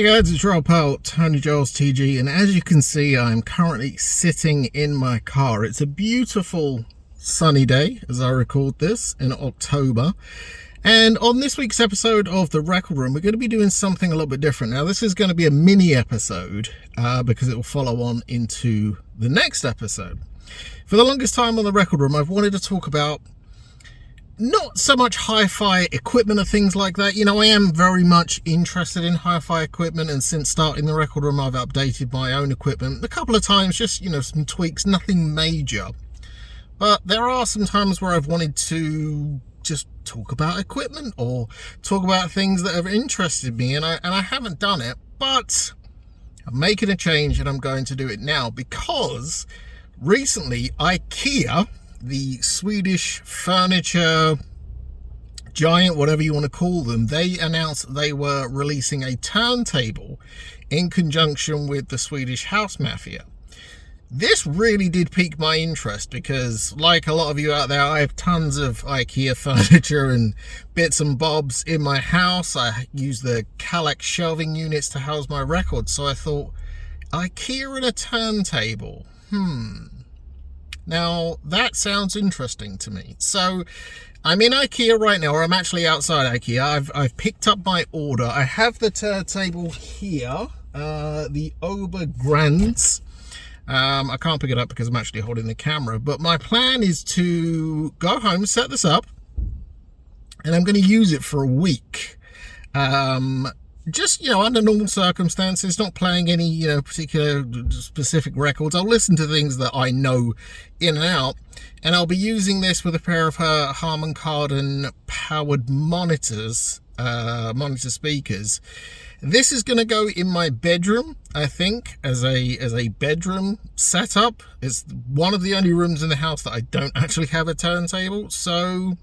Hey guys, it's your old pal Tony Giles TG, and as you can see, I'm currently sitting in my car. It's a beautiful sunny day as I record this in October, and on this week's episode of The Record Room, we're going to be doing something a little bit different. Now, this is going to be a mini episode because it will follow on into the next episode. For the longest time on The Record Room, I've wanted to talk about not so much hi-fi equipment or things like that. You know, I am very much interested in hi-fi equipment, and since starting the record room, I've updated my own equipment a couple of times, just, you know, some tweaks, nothing major. But there are some times where I've wanted to just talk about equipment or talk about things that have interested me, and I haven't done it, but I'm making a change and I'm going to do it now because recently Ikea, the Swedish furniture giant, whatever you want to call them, they announced they were releasing a turntable in conjunction with the Swedish house mafia. This really did pique my interest because, like a lot of you out there, I have tons of Ikea furniture and bits and bobs in my house. I use the Kallax shelving units to house my records, so I thought, Ikea and a turntable, Now, that sounds interesting to me. So, I'm in Ikea right now, or I'm actually outside Ikea. I've picked up my order. I have the turntable here, the OBEGRÄNSAD. I can't pick it up because I'm actually holding the camera, but my plan is to go home, set this up, and I'm going to use it for a week. Just, you know, under normal circumstances, not playing any, you know, particular specific records. I'll listen to things that I know in and out, and I'll be using this with a pair of her Harman Kardon powered monitor speakers. This is going to go in my bedroom, I think, as a bedroom setup. It's one of the only rooms in the house that I don't actually have a turntable, so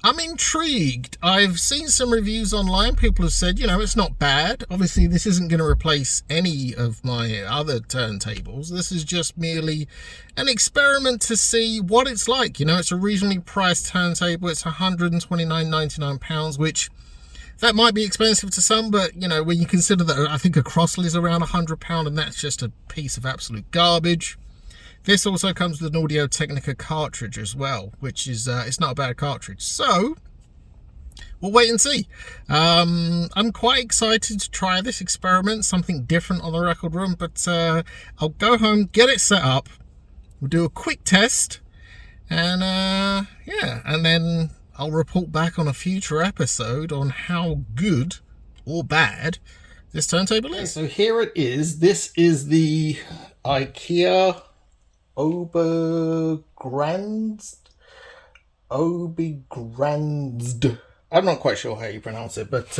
I'm intrigued. I've seen some reviews online. People have said, you know, it's not bad. Obviously, this isn't going to replace any of my other turntables. This is just merely an experiment to see what it's like. You know, it's a reasonably priced turntable. It's £129.99, which that might be expensive to some, but, you know, when you consider that I think a Crossley is around £100, and that's just a piece of absolute garbage. This also comes with an Audio-Technica cartridge as well, which is it's not a bad cartridge. So we'll wait and see. I'm quite excited to try this experiment, something different on the record room. But I'll go home, get it set up. We'll do a quick test, and yeah, and then I'll report back on a future episode on how good or bad this turntable is. So here it is. This is the Ikea OBEGRÄNSAD. I'm not quite sure how you pronounce it, but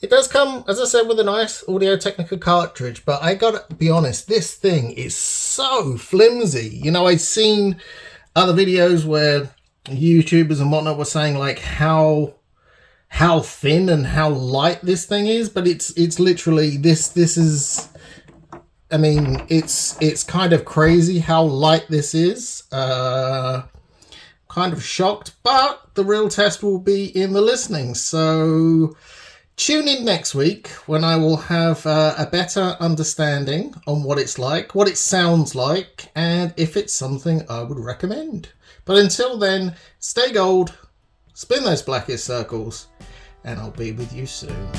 it does come, as I said, with a nice Audio-Technica cartridge. But I gotta be honest, this thing is so flimsy. You know, I've seen other videos where YouTubers and whatnot were saying like how thin and how light this thing is, but it's literally this is, I mean, it's kind of crazy how light this is. Kind of shocked, but the real test will be in the listening. So tune in next week when I will have a better understanding on what it's like, what it sounds like, and if it's something I would recommend. But until then, stay gold, spin those blackest circles, and I'll be with you soon.